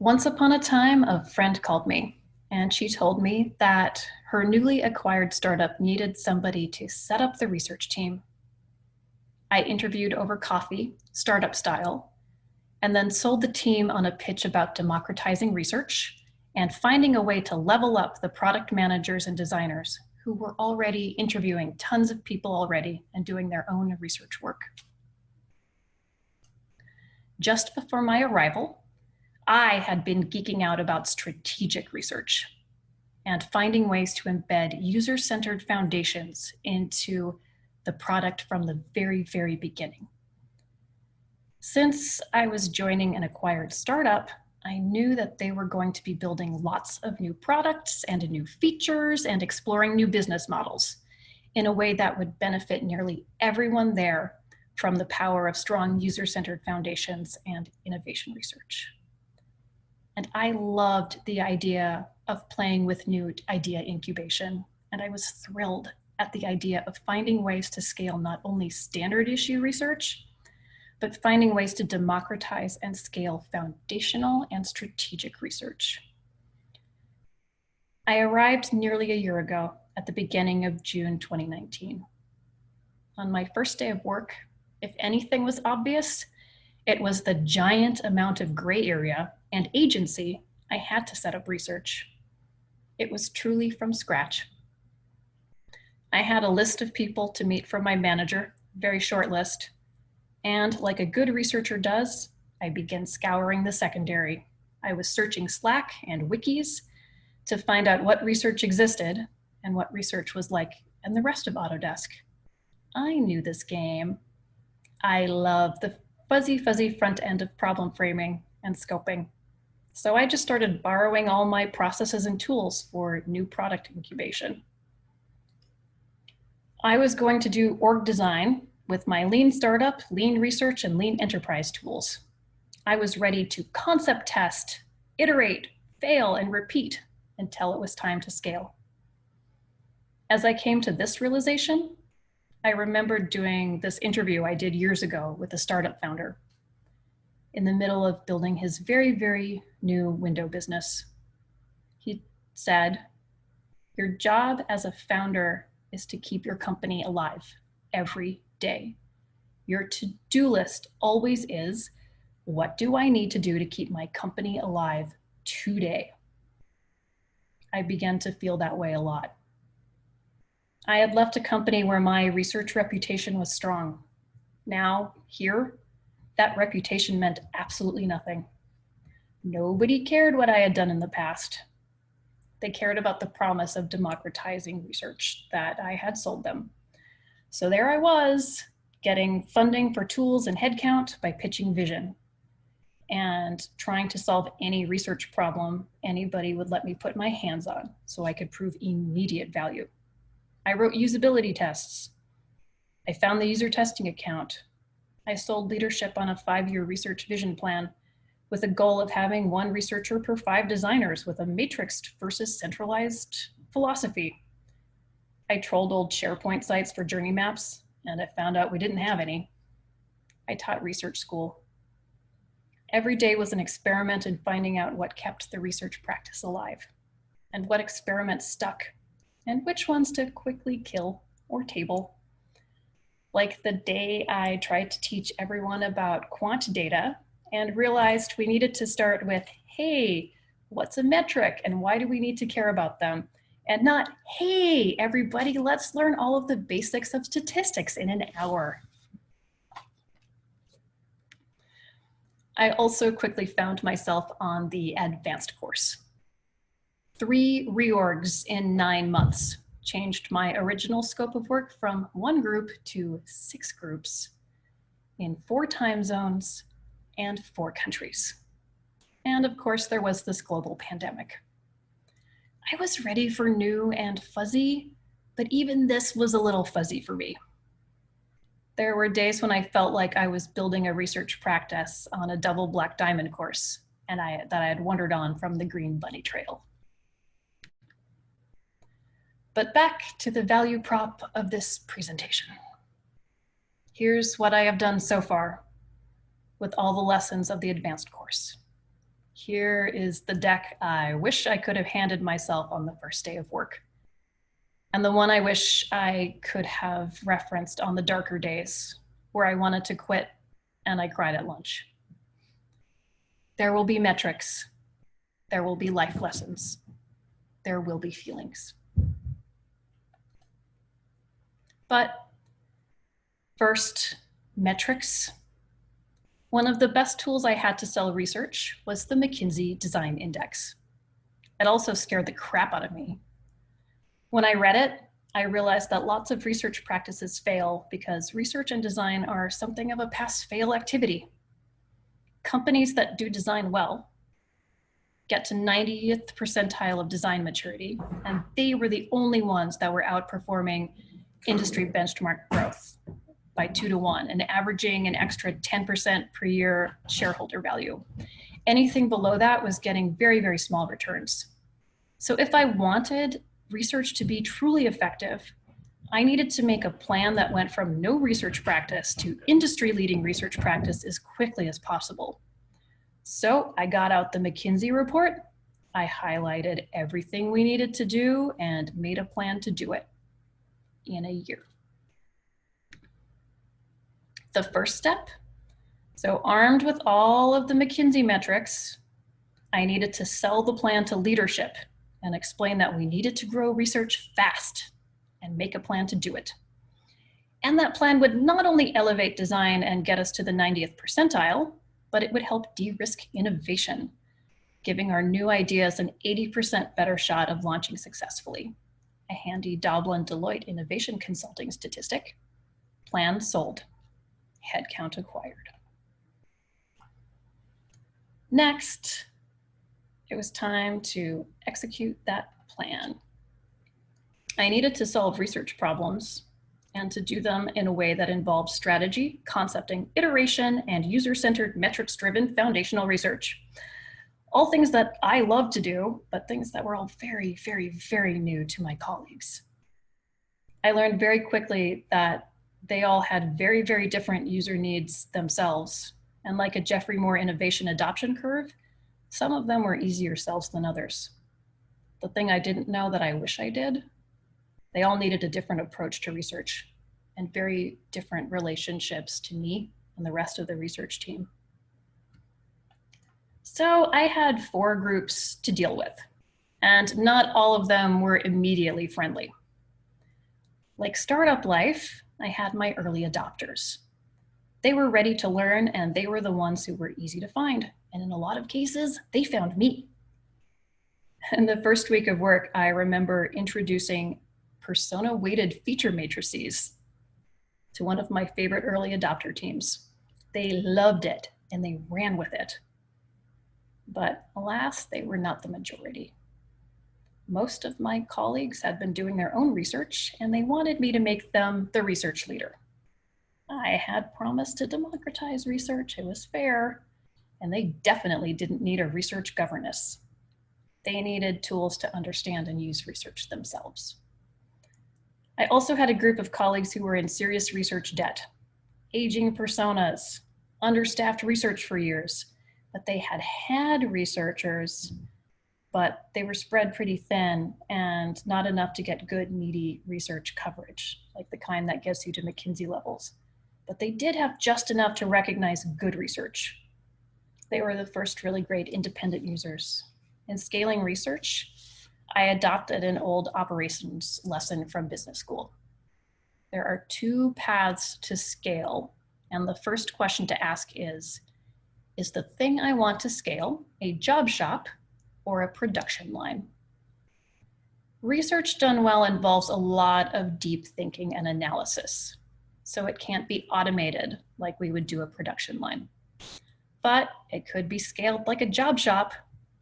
Once upon a time, a friend called me and she told me that her newly acquired startup needed somebody to set up the research team. I interviewed over coffee, startup style, and then sold the team on a pitch about democratizing research and finding a way to level up the product managers and designers who were already interviewing tons of people already and doing their own research work. Just before my arrival, I had been geeking out about strategic research and finding ways to embed user-centered foundations into the product from the very, very beginning. Since I was joining an acquired startup, I knew that they were going to be building lots of new products and new features and exploring new business models in a way that would benefit nearly everyone there from the power of strong user-centered foundations and innovation research. And I loved the idea of playing with new idea incubation, and I was thrilled at the idea of finding ways to scale not only standard issue research, but finding ways to democratize and scale foundational and strategic research. I arrived nearly a year ago at the beginning of June 2019. On my first day of work, if anything was obvious, it was the giant amount of gray area and agency I had to set up research. It was truly from scratch. I had a list of people to meet from my manager, very short list, and like a good researcher does, I began scouring the secondary. I was searching Slack and wikis to find out what research existed and what research was like in the rest of Autodesk. I knew this game. I love the fuzzy front end of problem framing and scoping. So I just started borrowing all my processes and tools for new product incubation. I was going to do org design with my lean startup, lean research, and lean enterprise tools. I was ready to concept test, iterate, fail, and repeat until it was time to scale. As I came to this realization, I remembered doing this interview I did years ago with a startup founder in the middle of building his very, very new window business. He said, "Your job as a founder is to keep your company alive every day. Your to-do list always is, what do I need to do to keep my company alive today?" I began to feel that way a lot. I had left a company where my research reputation was strong. Now, here, that reputation meant absolutely nothing. Nobody cared what I had done in the past. They cared about the promise of democratizing research that I had sold them. So there I was, getting funding for tools and headcount by pitching vision and trying to solve any research problem anybody would let me put my hands on so I could prove immediate value. I wrote usability tests. I found the user testing account. I sold leadership on a 5-year research vision plan with a goal of having 1 researcher per 5 designers with a matrixed versus centralized philosophy. I trolled old SharePoint sites for journey maps, and I found out we didn't have any. I taught research school. Every day was an experiment in finding out what kept the research practice alive, and what experiments stuck, and which ones to quickly kill or table. Like the day I tried to teach everyone about quant data and realized we needed to start with, hey, what's a metric and why do we need to care about them? And not, hey, everybody, let's learn all of the basics of statistics in an hour. I also quickly found myself on the advanced course. 3 reorgs in 9 months changed my original scope of work from 1 group to 6 groups in 4 time zones and 4 countries. And of course, there was this global pandemic. I was ready for new and fuzzy, but even this was a little fuzzy for me. There were days when I felt like I was building a research practice on a double black diamond course and that I had wandered on from the green bunny trail. But back to the value prop of this presentation. Here's what I have done so far with all the lessons of the advanced course. Here is the deck I wish I could have handed myself on the first day of work. And the one I wish I could have referenced on the darker days where I wanted to quit and I cried at lunch. There will be metrics. There will be life lessons. There will be feelings. But first, metrics. One of the best tools I had to sell research was the McKinsey Design Index. It also scared the crap out of me. When I read it, I realized that lots of research practices fail because research and design are something of a pass-fail activity. Companies that do design well get to 90th percentile of design maturity, and they were the only ones that were outperforming industry benchmark growth by 2 to 1 and averaging an extra 10% per year shareholder value. Anything below that was getting very, very small returns. So if I wanted research to be truly effective, I needed to make a plan that went from no research practice to industry-leading research practice as quickly as possible. So I got out the McKinsey report, I highlighted everything we needed to do and made a plan to do it in a year. The first step, so armed with all of the McKinsey metrics, I needed to sell the plan to leadership and explain that we needed to grow research fast and make a plan to do it. And that plan would not only elevate design and get us to the 90th percentile, but it would help de-risk innovation, giving our new ideas an 80% better shot of launching successfully. A handy Dublin Deloitte innovation consulting statistic. Plan sold, headcount acquired. Next, it was time to execute that plan. I needed to solve research problems and to do them in a way that involved strategy, concepting, iteration, and user-centered, metrics-driven foundational research. All things that I love to do, but things that were all very, very, very new to my colleagues. I learned very quickly that they all had very, very different user needs themselves. And like a Jeffrey Moore innovation adoption curve, some of them were easier sells than others. The thing I didn't know that I wish I did, they all needed a different approach to research and very different relationships to me and the rest of the research team. So I had 4 groups to deal with, and not all of them were immediately friendly. Like startup life, I had my early adopters. They were ready to learn, and they were the ones who were easy to find. And in a lot of cases, they found me. In the first week of work, I remember introducing persona-weighted feature matrices to one of my favorite early adopter teams. They loved it, and they ran with it. But alas, they were not the majority. Most of my colleagues had been doing their own research, and they wanted me to make them the research leader. I had promised to democratize research, it was fair, and they definitely didn't need a research governess. They needed tools to understand and use research themselves. I also had a group of colleagues who were in serious research debt, aging personas, understaffed research for years, but they had researchers, but they were spread pretty thin and not enough to get good, meaty research coverage, like the kind that gets you to McKinsey levels. But they did have just enough to recognize good research. They were the first really great independent users. In scaling research, I adopted an old operations lesson from business school. There are 2 paths to scale, and the first question to ask is the thing I want to scale a job shop or a production line? Research done well involves a lot of deep thinking and analysis, so it can't be automated like we would do a production line. But it could be scaled like a job shop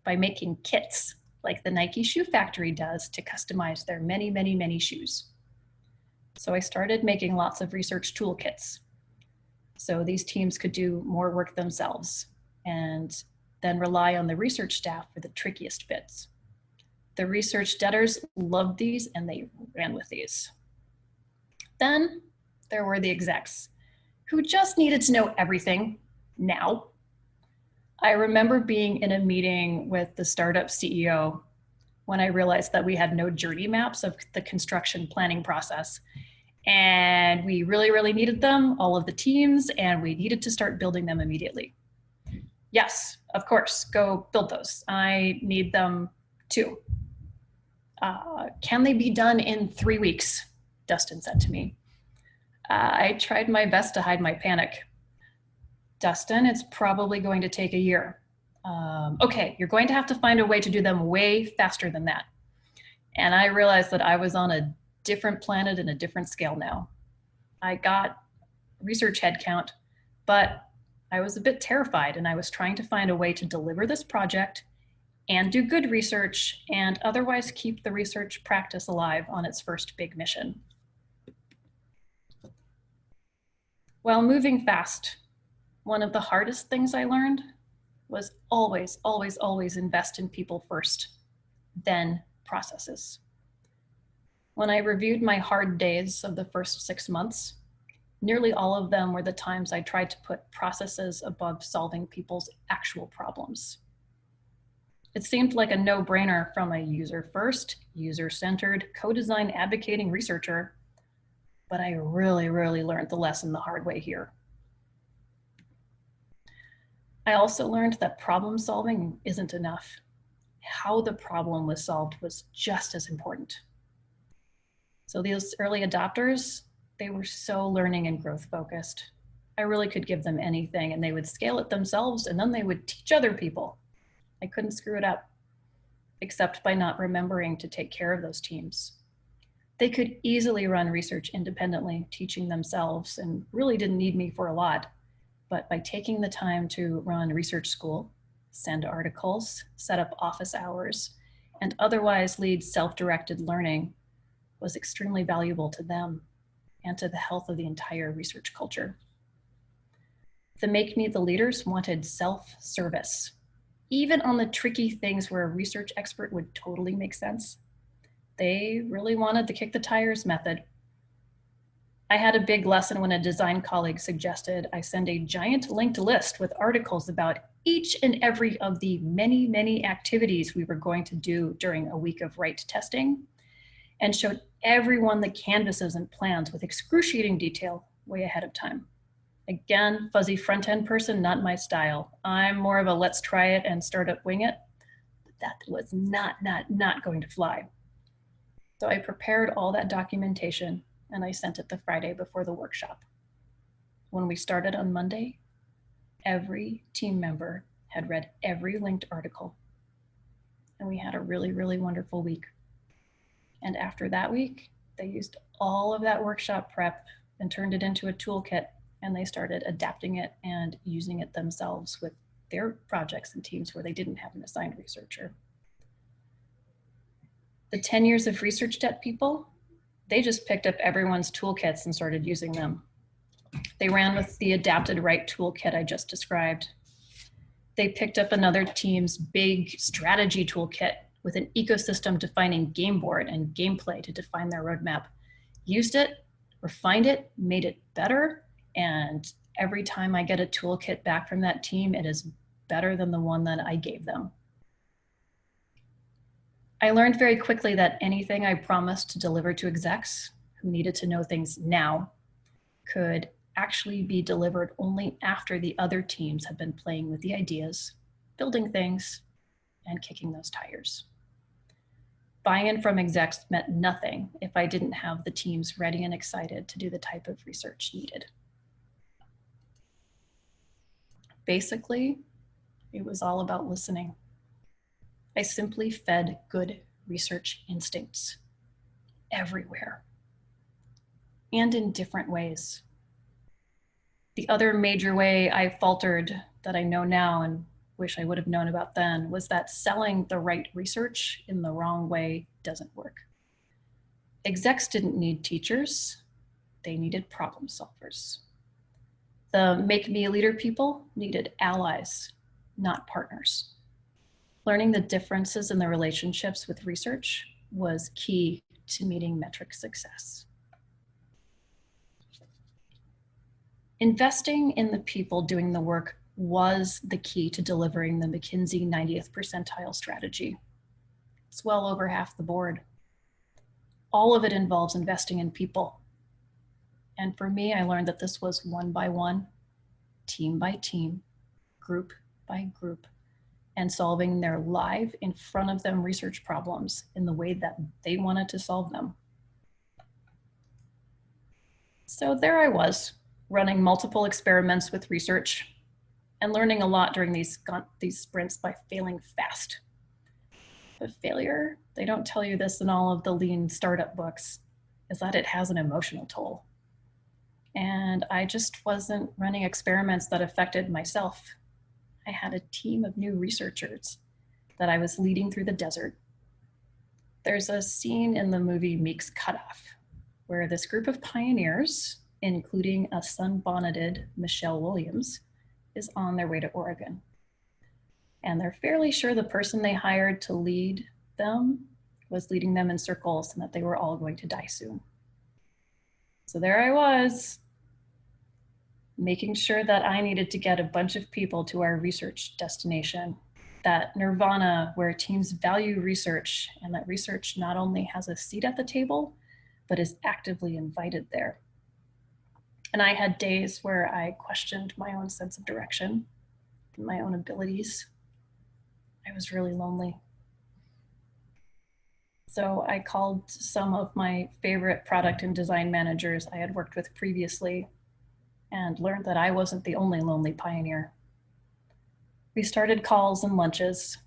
by making kits like the Nike shoe factory does to customize their many, many, many shoes. So I started making lots of research toolkits. So these teams could do more work themselves and then rely on the research staff for the trickiest bits. The research debtors loved these and they ran with these. Then there were the execs who just needed to know everything now. I remember being in a meeting with the startup CEO when I realized that we had no journey maps of the construction planning process. And we really, really needed them, all of the teams, and we needed to start building them immediately. Yes, of course, go build those. I need them too. Can they be done in 3 weeks? Dustin said to me. I tried my best to hide my panic. Dustin, it's probably going to take a year. Okay, you're going to have to find a way to do them way faster than that. And I realized that I was on a different planet and a different scale now. I got research headcount, but I was a bit terrified, and I was trying to find a way to deliver this project and do good research and otherwise keep the research practice alive on its first big mission. While moving fast, one of the hardest things I learned was always, always, always invest in people first, then processes. When I reviewed my hard days of the first 6 months, nearly all of them were the times I tried to put processes above solving people's actual problems. It seemed like a no-brainer from a user-first, user-centered, co-design advocating researcher, but I really, really learned the lesson the hard way here. I also learned that problem solving isn't enough. How the problem was solved was just as important. So these early adopters, they were so learning and growth focused. I really could give them anything and they would scale it themselves and then they would teach other people. I couldn't screw it up, except by not remembering to take care of those teams. They could easily run research independently, teaching themselves, and really didn't need me for a lot. But by taking the time to run research school, send articles, set up office hours, and otherwise lead self-directed learning was extremely valuable to them and to the health of the entire research culture. The Make Me the Leaders wanted self-service. Even on the tricky things where a research expert would totally make sense, they really wanted the kick the tires method. I had a big lesson when a design colleague suggested I send a giant linked list with articles about each and every of the many, many activities we were going to do during a week of write testing, and showed everyone the canvases and plans with excruciating detail way ahead of time. Again, fuzzy front-end person, not my style. I'm more of a let's try it and start up wing it. But that was not going to fly. So I prepared all that documentation and I sent it the Friday before the workshop. When we started on Monday, every team member had read every linked article. And we had a really, really wonderful week. And after that week, they used all of that workshop prep and turned it into a toolkit, and they started adapting it and using it themselves with their projects and teams where they didn't have an assigned researcher. The 10 years of research debt people, they just picked up everyone's toolkits and started using them. They ran with the adapted right toolkit I just described. They picked up another team's big strategy toolkit with an ecosystem defining game board and gameplay to define their roadmap, used it, refined it, made it better, and every time I get a toolkit back from that team, it is better than the one that I gave them. I learned very quickly that anything I promised to deliver to execs who needed to know things now could actually be delivered only after the other teams had been playing with the ideas, building things, and kicking those tires. Buy-in from execs meant nothing if I didn't have the teams ready and excited to do the type of research needed. Basically, it was all about listening. I simply fed good research instincts everywhere and in different ways. The other major way I faltered that I know now and wish I would have known about then was that selling the right research in the wrong way doesn't work. Execs didn't need teachers, they needed problem solvers. The Make Me a Leader people needed allies, not partners. Learning the differences in the relationships with research was key to meeting metric success. Investing in the people doing the work was the key to delivering the McKinsey 90th percentile strategy. It's well over half the board. All of it involves investing in people. And for me, I learned that this was one by one, team by team, group by group, and solving their live in front of them research problems in the way that they wanted to solve them. So there I was, running multiple experiments with research and learning a lot during these sprints by failing fast. But failure, they don't tell you this in all of the lean startup books, is that it has an emotional toll. And I just wasn't running experiments that affected myself. I had a team of new researchers that I was leading through the desert. There's a scene in the movie Meek's Cutoff where this group of pioneers, including a sunbonneted Michelle Williams, is on their way to Oregon. And they're fairly sure the person they hired to lead them was leading them in circles and that they were all going to die soon. So there I was, making sure that I needed to get a bunch of people to our research destination, that nirvana where teams value research and that research not only has a seat at the table, but is actively invited there. And I had days where I questioned my own sense of direction and my own abilities. I was really lonely. So I called some of my favorite product and design managers I had worked with previously and learned that I wasn't the only lonely pioneer. We started calls and lunches.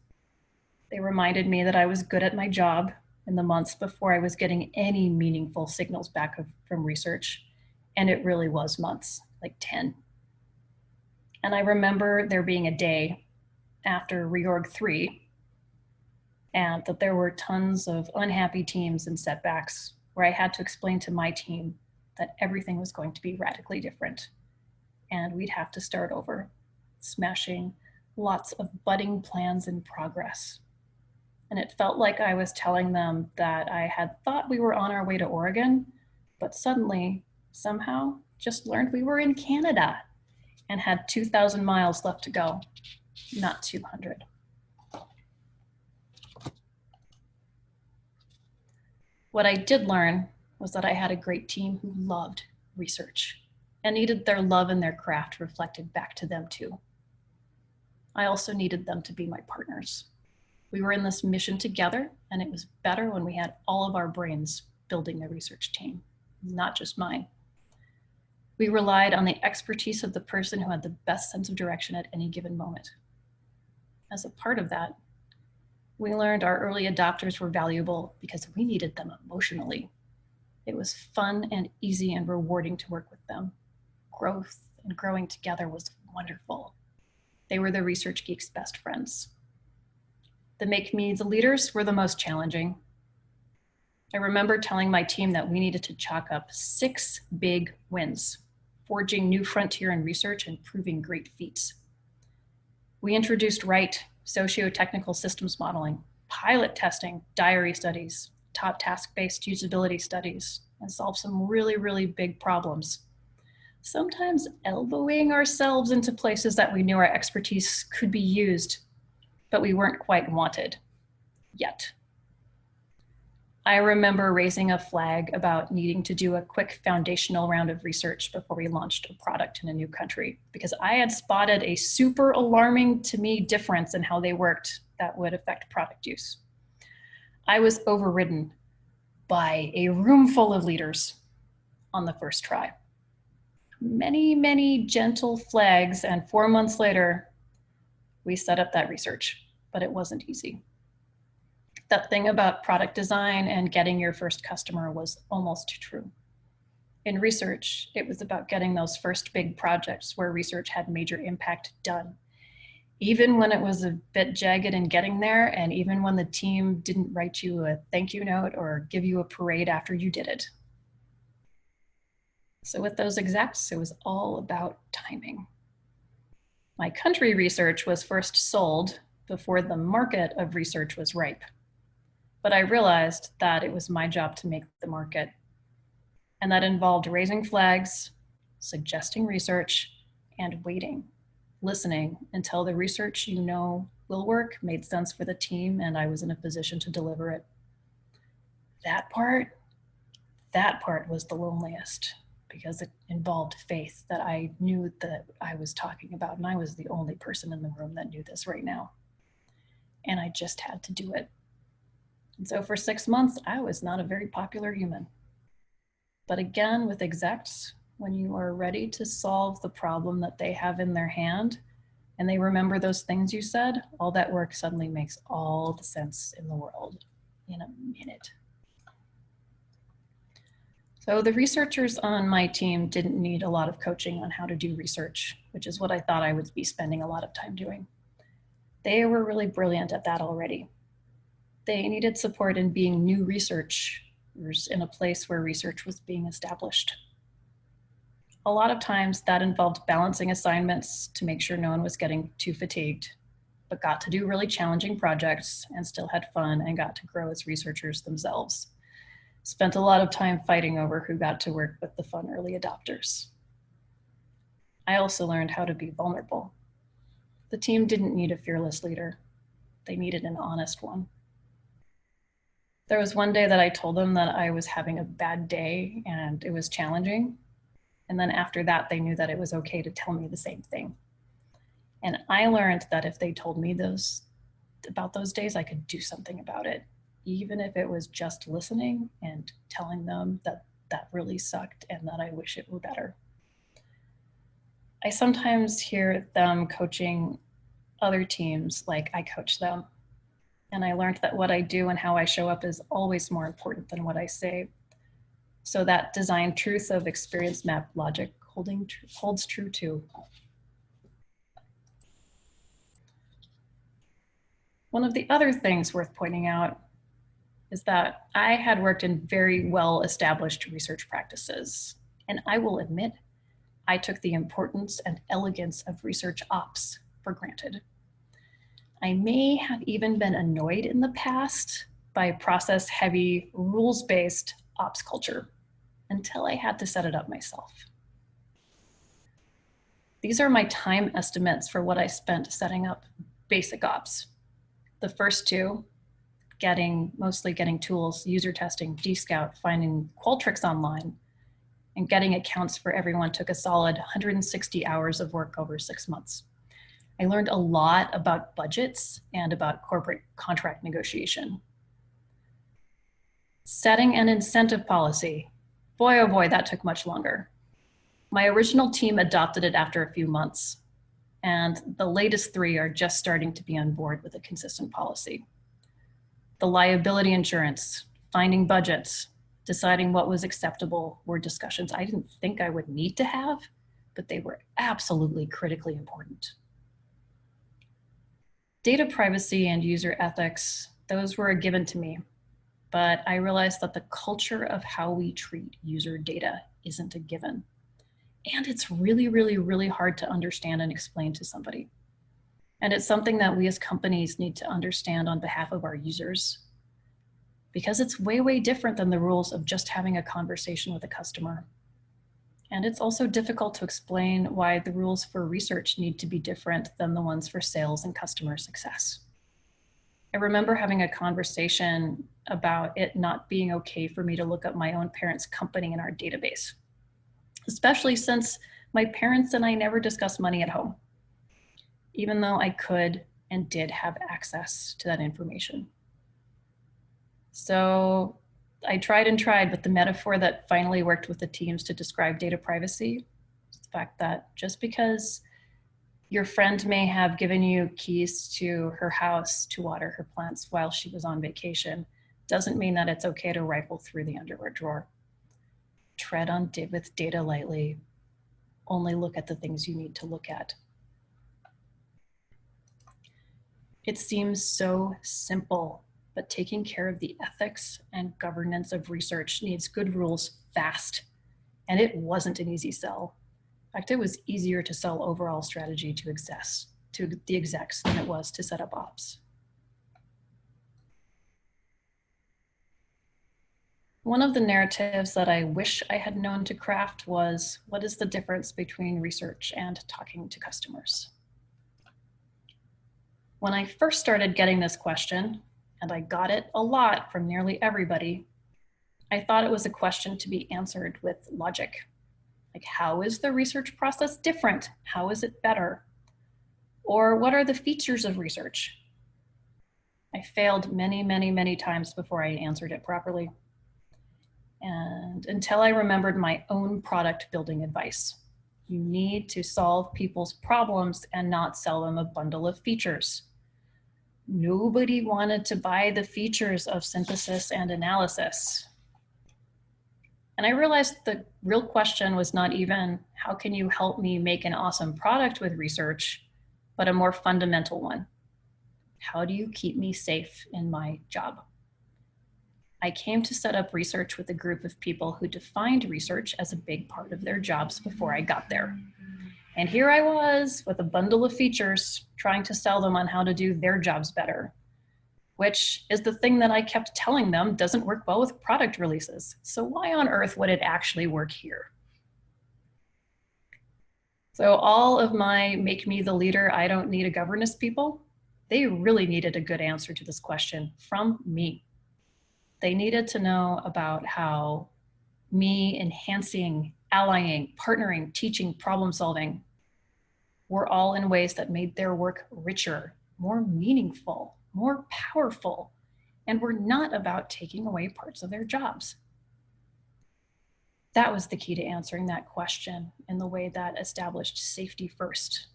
They reminded me that I was good at my job in the months before I was getting any meaningful signals back from research. And it really was months, like 10. And I remember there being a day after Reorg 3, and that there were tons of unhappy teams and setbacks where I had to explain to my team that everything was going to be radically different. And we'd have to start over, smashing lots of budding plans in progress. And it felt like I was telling them that I had thought we were on our way to Oregon, but suddenly, somehow, just learned we were in Canada and had 2,000 miles left to go, not 200. What I did learn was that I had a great team who loved research and needed their love and their craft reflected back to them too. I also needed them to be my partners. We were in this mission together, and it was better when we had all of our brains building the research team, not just mine. We relied on the expertise of the person who had the best sense of direction at any given moment. As a part of that, we learned our early adopters were valuable because we needed them emotionally. It was fun and easy and rewarding to work with them. Growth and growing together was wonderful. They were the research geeks' best friends. The make me the leaders were the most challenging. I remember telling my team that we needed to chalk up 6 big wins, forging new frontier in research and proving great feats. We introduced right socio-technical systems modeling, pilot testing, diary studies, top task-based usability studies, and solved some really, really big problems. Sometimes elbowing ourselves into places that we knew our expertise could be used, but we weren't quite wanted yet. I remember raising a flag about needing to do a quick foundational round of research before we launched a product in a new country, because I had spotted a super alarming to me difference in how they worked that would affect product use. I was overridden by a room full of leaders on the first try. Many, many gentle flags, and 4 months later, we set up that research, but it wasn't easy. That thing about product design and getting your first customer was almost true. In research, it was about getting those first big projects where research had major impact done, even when it was a bit jagged in getting there, and even when the team didn't write you a thank you note or give you a parade after you did it. So with those execs, it was all about timing. My country research was first sold before the market of research was ripe. But I realized that it was my job to make the market. And that involved raising flags, suggesting research, and waiting. listening until the research you know will work made sense for the team and I was in a position to deliver it. That part was the loneliest because it involved faith that I knew that I was talking about, and I was the only person in the room that knew this right now. And I just had to do it. And so for 6 months, I was not a very popular human. But again, with execs, when you are ready to solve the problem that they have in their hand, and they remember those things you said, all that work suddenly makes all the sense in the world in a minute. So the researchers on my team didn't need a lot of coaching on how to do research, which is what I thought I would be spending a lot of time doing. They were really brilliant at that already. They needed support in being new researchers in a place where research was being established. A lot of times that involved balancing assignments to make sure no one was getting too fatigued, but got to do really challenging projects and still had fun and got to grow as researchers themselves. Spent a lot of time fighting over who got to work with the fun early adopters. I also learned how to be vulnerable. The team didn't need a fearless leader. They needed an honest one. There was one day that I told them that I was having a bad day and it was challenging. And then after that, they knew that it was okay to tell me the same thing. And I learned that if they told me about those days, I could do something about it, even if it was just listening and telling them that that really sucked and that I wish it were better. I sometimes hear them coaching other teams like I coach them. And I learned that what I do and how I show up is always more important than what I say. So that design truth of experience map logic holds true too. One of the other things worth pointing out is that I had worked in very well-established research practices. And I will admit, I took the importance and elegance of research ops for granted. I may have even been annoyed in the past by process-heavy, rules-based ops culture until I had to set it up myself. These are my time estimates for what I spent setting up basic ops. The first two, mostly getting tools, user testing, Dscout, finding Qualtrics online, and getting accounts for everyone took a solid 160 hours of work over 6 months. I learned a lot about budgets and about corporate contract negotiation. Setting an incentive policy. Boy, oh boy, that took much longer. My original team adopted it after a few months, and the latest 3 are just starting to be on board with a consistent policy. The liability insurance, finding budgets, deciding what was acceptable were discussions I didn't think I would need to have, but they were absolutely critically important. Data privacy and user ethics, those were given to me, but I realized that the culture of how we treat user data isn't a given. And it's really, really, really hard to understand and explain to somebody. And it's something that we as companies need to understand on behalf of our users, because it's way, way different than the rules of just having a conversation with a customer. And it's also difficult to explain why the rules for research need to be different than the ones for sales and customer success. I remember having a conversation about it not being okay for me to look up my own parents' company in our database, especially since my parents and I never discussed money at home, even though I could and did have access to that information. So I tried and tried, but the metaphor that finally worked with the teams to describe data privacy is the fact that just because your friend may have given you keys to her house to water her plants while she was on vacation doesn't mean that it's okay to rifle through the underwear drawer. Tread with data lightly. Only look at the things you need to look at. It seems so simple, but taking care of the ethics and governance of research needs good rules fast. And it wasn't an easy sell. In fact, it was easier to sell overall strategy to the execs than it was to set up ops. One of the narratives that I wish I had known to craft was, what is the difference between research and talking to customers? When I first started getting this question, and I got it a lot from nearly everybody, I thought it was a question to be answered with logic. Like, how is the research process different? How is it better? Or what are the features of research? I failed many, many, many times before I answered it properly. And until I remembered my own product building advice. You need to solve people's problems and not sell them a bundle of features. Nobody wanted to buy the features of synthesis and analysis. And I realized the real question was not even, how can you help me make an awesome product with research, but a more fundamental one. How do you keep me safe in my job? I came to set up research with a group of people who defined research as a big part of their jobs before I got there. And here I was with a bundle of features trying to sell them on how to do their jobs better, which is the thing that I kept telling them doesn't work well with product releases. So why on earth would it actually work here? So all of my make me the leader, I don't need a governess people, they really needed a good answer to this question from me. They needed to know about how me enhancing, allying, partnering, teaching, problem solving were all in ways that made their work richer, more meaningful, more powerful, and were not about taking away parts of their jobs. That was the key to answering that question in the way that established safety first.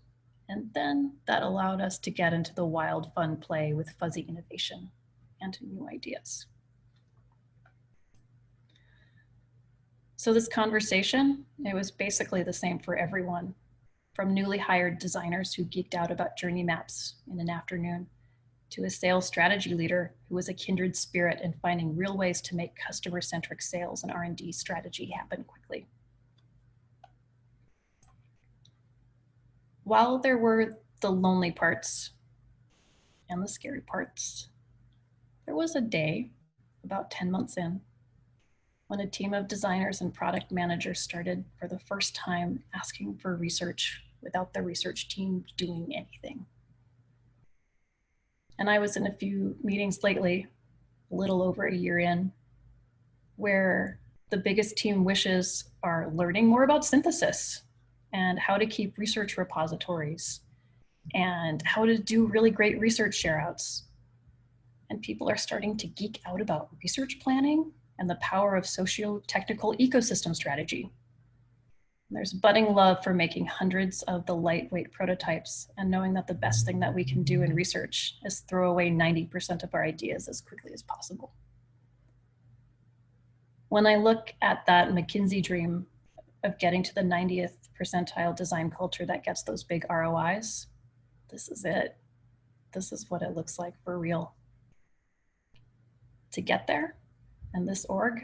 And then that allowed us to get into the wild, fun play with fuzzy innovation and new ideas. So this conversation, it was basically the same for everyone, from newly hired designers who geeked out about journey maps in an afternoon, to a sales strategy leader who was a kindred spirit in finding real ways to make customer-centric sales and R&D strategy happen quickly. While there were the lonely parts and the scary parts, there was a day, about 10 months in, when a team of designers and product managers started for the first time asking for research without the research team doing anything. And I was in a few meetings lately, a little over a year in, where the biggest team wishes are learning more about synthesis and how to keep research repositories and how to do really great research shareouts. And people are starting to geek out about research planning and the power of socio-technical ecosystem strategy. There's budding love for making hundreds of the lightweight prototypes and knowing that the best thing that we can do in research is throw away 90% of our ideas as quickly as possible. When I look at that McKinsey dream of getting to the 90th percentile design culture that gets those big ROIs, this is it. This is what it looks like for real. To get there, in this org,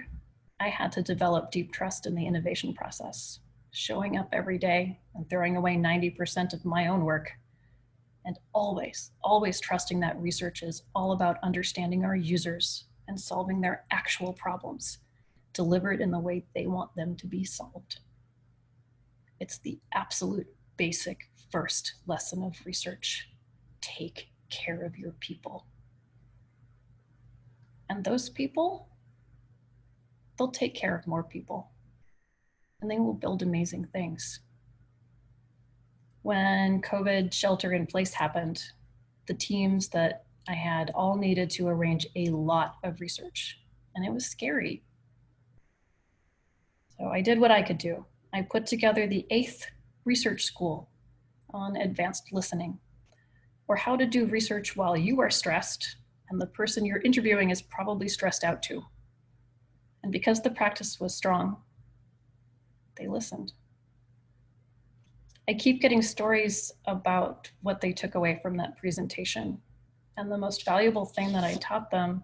I had to develop deep trust in the innovation process, showing up every day and throwing away 90% of my own work, and always, always trusting that research is all about understanding our users and solving their actual problems, delivered in the way they want them to be solved. It's the absolute basic first lesson of research. Take care of your people. And those people, they'll take care of more people, and they will build amazing things. When COVID shelter in place happened, the teams that I had all needed to arrange a lot of research, and it was scary. So I did what I could do. I put together the 8th research school on advanced listening, or how to do research while you are stressed and the person you're interviewing is probably stressed out too. And because the practice was strong, they listened. I keep getting stories about what they took away from that presentation. And the most valuable thing that I taught them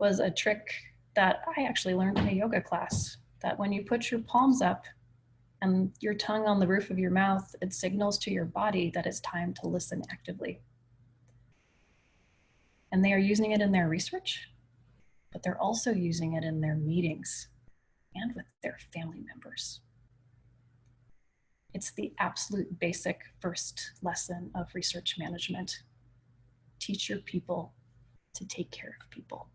was a trick that I actually learned in a yoga class, that when you put your palms up and your tongue on the roof of your mouth, it signals to your body that it's time to listen actively. And they are using it in their research, but they're also using it in their meetings and with their family members. It's the absolute basic first lesson of research management. teach your people to take care of people.